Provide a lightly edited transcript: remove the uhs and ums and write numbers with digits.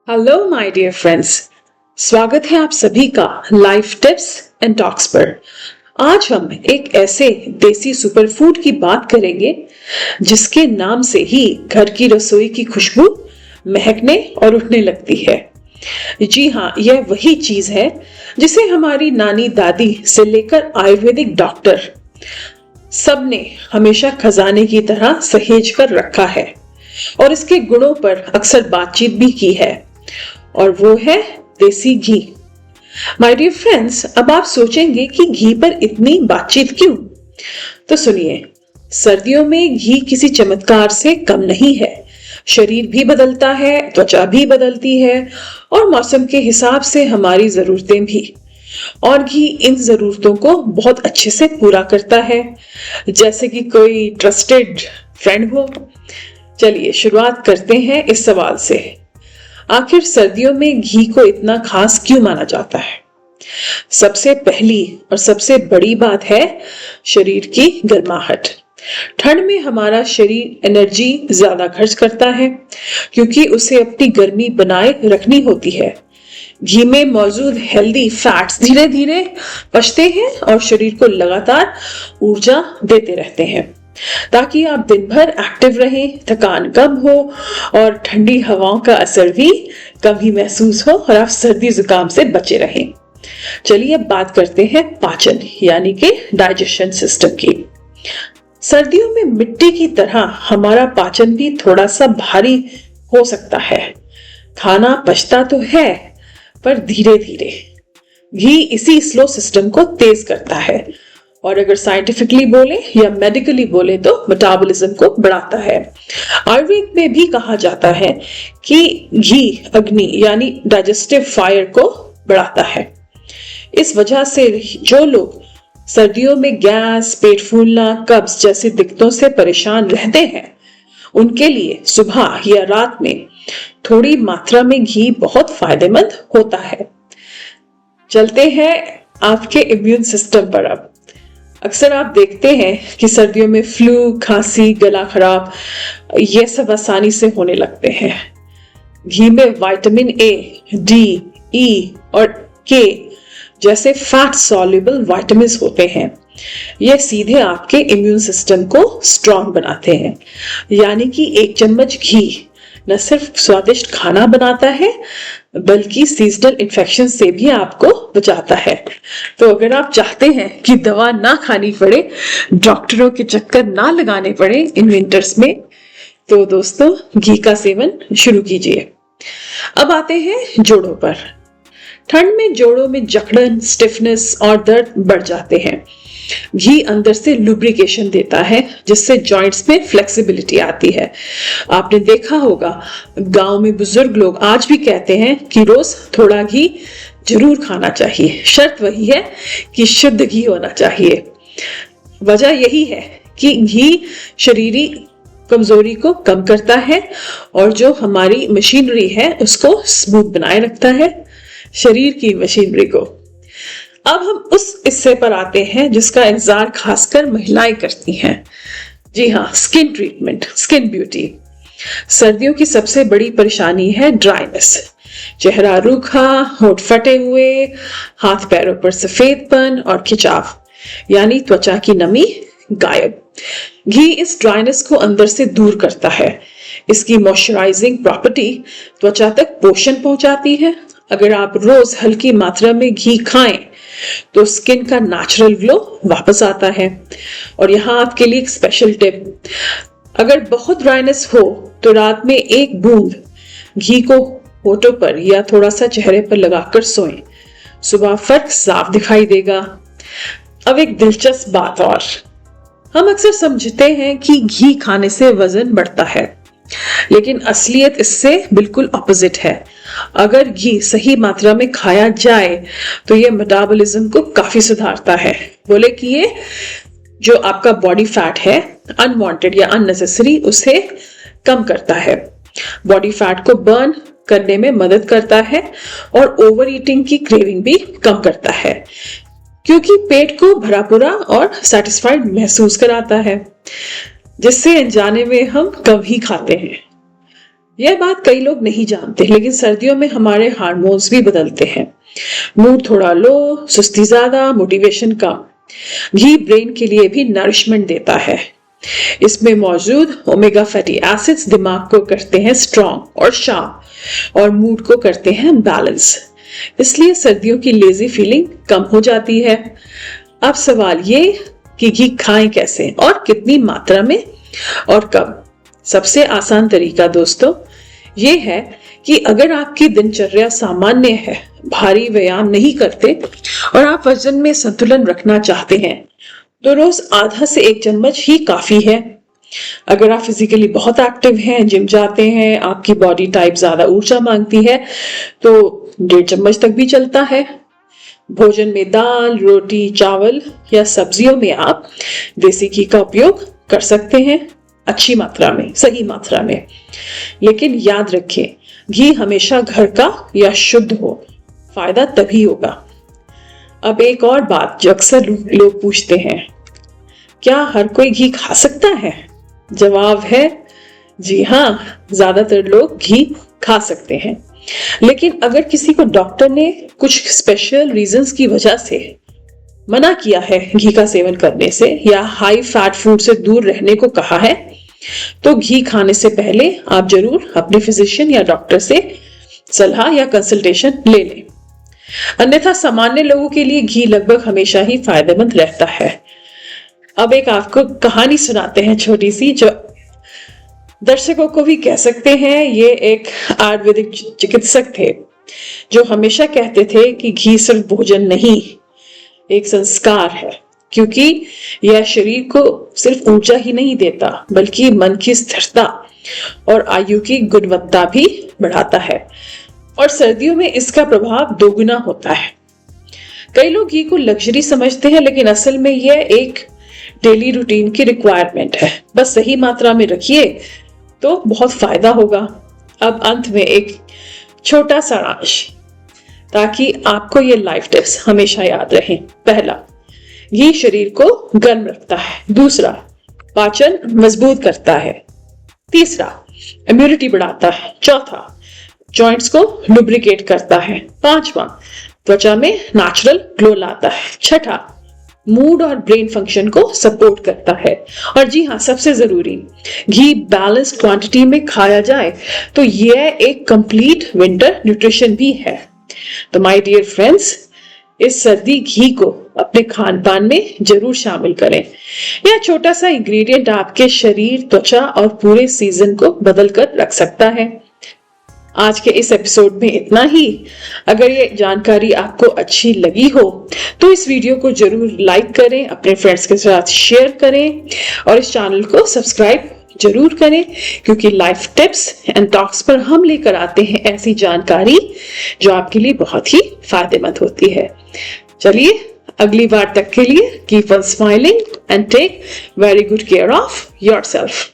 Hello my dear friends. स्वागत है आप सभी का लाइफ टिप्स एंड टॉक्स पर। आज हम एक ऐसे देसी सुपरफूड की बात करेंगे जिसके नाम से ही घर की रसोई की खुशबू महकने और उठने लगती है। जी हाँ, यह वही चीज है जिसे हमारी नानी दादी से लेकर आयुर्वेदिक डॉक्टर सबने हमेशा खजाने की तरह सहेज कर रखा है और इसके गुणों पर अक्सर बातचीत भी की है, और वो है देसी घी। माय डियर फ्रेंड्स, अब आप सोचेंगे कि घी पर इतनी बातचीत क्यों? तो सुनिए, सर्दियों में घी किसी चमत्कार से कम नहीं है। शरीर भी बदलता है, त्वचा भी बदलती है और मौसम के हिसाब से हमारी जरूरतें भी। और घी इन जरूरतों को बहुत अच्छे से पूरा करता है, जैसे कि कोई ट्रस्टेड फ्रेंड हो। चलिए शुरुआत करते हैं इस सवाल से, आखिर सर्दियों में घी को इतना खास क्यों माना जाता है? सबसे पहली और सबसे बड़ी बात है शरीर की गर्माहट। ठंड में हमारा शरीर एनर्जी ज्यादा खर्च करता है क्योंकि उसे अपनी गर्मी बनाए रखनी होती है। घी में मौजूद हेल्दी फैट्स धीरे धीरे पचते हैं और शरीर को लगातार ऊर्जा देते रहते हैं ताकि आप दिन भर एक्टिव रहें, थकान कम हो और ठंडी हवाओं का असर भी कम ही महसूस हो और आप सर्दी जुकाम से बचे रहें। चलिए अब बात करते हैं पाचन यानी कि डाइजेशन सिस्टम की। सर्दियों में मिट्टी की तरह हमारा पाचन भी थोड़ा सा भारी हो सकता है। खाना पचता तो है पर धीरे धीरे। घी इसी स्लो सिस्टम को तेज करता है और अगर साइंटिफिकली बोले या मेडिकली बोले तो मेटाबॉलिज्म को बढ़ाता है। आयुर्वेद में भी कहा जाता है कि घी अग्नि यानी डाइजेस्टिव फायर को बढ़ाता है। इस वजह से जो लोग सर्दियों में गैस, पेट फूलना, कब्ज जैसे दिक्कतों से परेशान रहते हैं, उनके लिए सुबह या रात में थोड़ी मात्रा में घी बहुत फायदेमंद होता है। चलते हैं आपके इम्यून सिस्टम पर। अब अक्सर आप देखते हैं कि सर्दियों में फ्लू, खांसी, गला खराब ये सब आसानी से होने लगते हैं। घी में विटामिन ए, डी, ई और के जैसे फैट सॉल्युबल विटामिन होते हैं। ये सीधे आपके इम्यून सिस्टम को स्ट्रांग बनाते हैं। यानी कि एक चम्मच घी न सिर्फ स्वादिष्ट खाना बनाता है बल्कि सीजनल इन्फेक्शन से भी आपको बचाता है। तो अगर आप चाहते हैं कि दवा ना खानी पड़े, डॉक्टरों के चक्कर ना लगाने पड़े इन विंटर्स में, तो दोस्तों घी का सेवन शुरू कीजिए। अब आते हैं जोड़ों पर। ठंड में जोड़ों में जकड़न, स्टिफनेस और दर्द बढ़ जाते हैं। घी अंदर से लुब्रिकेशन देता है जिससे जॉइंट्स में फ्लेक्सिबिलिटी आती है। आपने देखा होगा गांव में बुजुर्ग लोग आज भी कहते हैं कि रोज थोड़ा घी जरूर खाना चाहिए। शर्त वही है कि शुद्ध घी होना चाहिए। वजह यही है कि घी शरीरी कमजोरी को कम करता है और जो हमारी मशीनरी है उसको स्मूथ बनाए रखता है, शरीर की मशीनरी को। अब हम उस हिस्से पर आते हैं जिसका इंतजार खासकर महिलाएं करती हैं। जी हाँ, स्किन ट्रीटमेंट, स्किन ब्यूटी। सर्दियों की सबसे बड़ी परेशानी है ड्राइनेस। चेहरा रूखा, होंठ फटे हुए, हाथ पैरों पर सफेदपन और खिंचाव यानी त्वचा की नमी गायब। घी इस ड्राइनेस को अंदर से दूर करता है। इसकी मॉइस्चराइजिंग प्रॉपर्टी त्वचा तक पोषण पहुंचाती है। अगर आप रोज हल्की मात्रा में घी खाएं तो स्किन का नेचुरल ग्लो वापस आता है। और यहाँ आपके लिए एक स्पेशल टिप, अगर बहुत ड्राइनेस हो तो रात में एक बूंद घी को होठों पर या थोड़ा सा चेहरे पर लगाकर सोएं। सुबह फर्क साफ दिखाई देगा। अब एक दिलचस्प बात और, हम अक्सर समझते हैं कि घी खाने से वजन बढ़ता है, लेकिन असलियत इससे बिल्कुल ऑपोजिट है। अगर घी सही मात्रा में खाया जाए तो ये मेटाबॉलिज्म को काफी सुधारता है। बोले कि ये जो आपका बॉडी फैट है अनवांटेड या अननेसेसरी, उसे कम करता है। बॉडी फैट को बर्न करने में मदद करता है और ओवर ईटिंग की क्रेविंग भी कम करता है क्योंकि पेट को भरा पूरा और सेटिस्फाइड महसूस कराता है, जिससे अनजाने में हम कम ही खाते हैं। यह बात कई लोग नहीं जानते, लेकिन सर्दियों में हमारे हार्मोन्स भी बदलते हैं। मूड थोड़ा लो, सुस्ती ज्यादा, मोटिवेशन कम। घी ब्रेन के लिए भी नरिशमेंट देता है। इसमें मौजूद ओमेगा फैटी एसिड्स दिमाग को करते हैं स्ट्रॉन्ग और शार्प और मूड को करते हैं बैलेंस। इसलिए सर्दियों की लेजी फीलिंग कम हो जाती है। अब सवाल ये कि घी खाएं कैसे और कितनी मात्रा में और कब। सबसे आसान तरीका दोस्तों ये है कि अगर आपकी दिनचर्या सामान्य है, भारी व्यायाम नहीं करते और आप वजन में संतुलन रखना चाहते हैं, तो रोज आधा से 1 चम्मच ही काफी है। अगर आप फिजिकली बहुत एक्टिव हैं, जिम जाते हैं, आपकी बॉडी टाइप ज्यादा ऊर्जा मांगती है, तो 1.5 चम्मच तक भी चलता है। भोजन में दाल, रोटी, चावल या सब्जियों में आप देसी घी का उपयोग कर सकते हैं, अच्छी मात्रा में, सही मात्रा में। लेकिन याद रखें, घी हमेशा घर का या शुद्ध हो, फायदा तभी होगा। अब एक और बात जो अक्सर लोग पूछते हैं, क्या हर कोई घी खा सकता है? जवाब है जी हाँ, ज्यादातर लोग घी खा सकते हैं। लेकिन अगर किसी को डॉक्टर ने कुछ स्पेशल रीजंस की वजह से मना किया है घी का सेवन करने से या हाई फैट फूड से दूर रहने को कहा है, तो घी खाने से पहले आप जरूर अपने फिजिशियन या डॉक्टर से सलाह या कंसल्टेशन ले लें। अन्यथा सामान्य लोगों के लिए घी लगभग हमेशा ही फायदेमंद रहता है। अब एक आपको कहानी सुनाते हैं छोटी सी, जो दर्शकों को भी कह सकते हैं। ये एक आयुर्वेदिक चिकित्सक थे जो हमेशा कहते थे कि घी सिर्फ भोजन नहीं, एक संस्कार है, क्योंकि यह शरीर को सिर्फ ऊर्जा ही नहीं देता, बल्कि मन की स्थिरता और आयु की गुणवत्ता भी बढ़ाता है। और सर्दियों में इसका प्रभाव दोगुना होता है। कई लोग घी को लग्जरी समझते हैं, लेकिन असल में यह एक डेली रूटीन की रिक्वायरमेंट है। बस सही मात्रा में रखिए तो बहुत फायदा होगा। अब अंत में एक छोटा सारांश, ताकि आपको ये लाइफ टिप्स हमेशा याद रहें। पहला, घी शरीर को गर्म रखता है। दूसरा, पाचन मजबूत करता है। तीसरा, इम्यूनिटी बढ़ाता है। चौथा, जॉइंट्स को लुब्रिकेट करता है। पांचवा, त्वचा में नेचुरल ग्लो लाता है। छठा, मूड और ब्रेन फंक्शन को सपोर्ट करता है। और जी हाँ, सबसे जरूरी, घी बैलेंस्ड क्वांटिटी में खाया जाए तो यह एक कंप्लीट विंटर न्यूट्रिशन भी है। तो माय डियर फ्रेंड्स, इस सर्दी घी को अपने खान पान में जरूर शामिल करें। यह छोटा सा इंग्रेडिएंट आपके शरीर, त्वचा और पूरे सीजन को बदल कर रख सकता है। आज के इस एपिसोड में इतना ही। अगर ये जानकारी आपको अच्छी लगी हो तो इस वीडियो को जरूर लाइक करें, अपने फ्रेंड्स के साथ शेयर करें और इस चैनल को सब्सक्राइब जरूर करें, क्योंकि लाइफ टिप्स एंड टॉक्स पर हम लेकर आते हैं ऐसी जानकारी जो आपके लिए बहुत ही फायदेमंद होती है। चलिए, अगली बार तक के लिए keep on smiling and take very good care of yourself.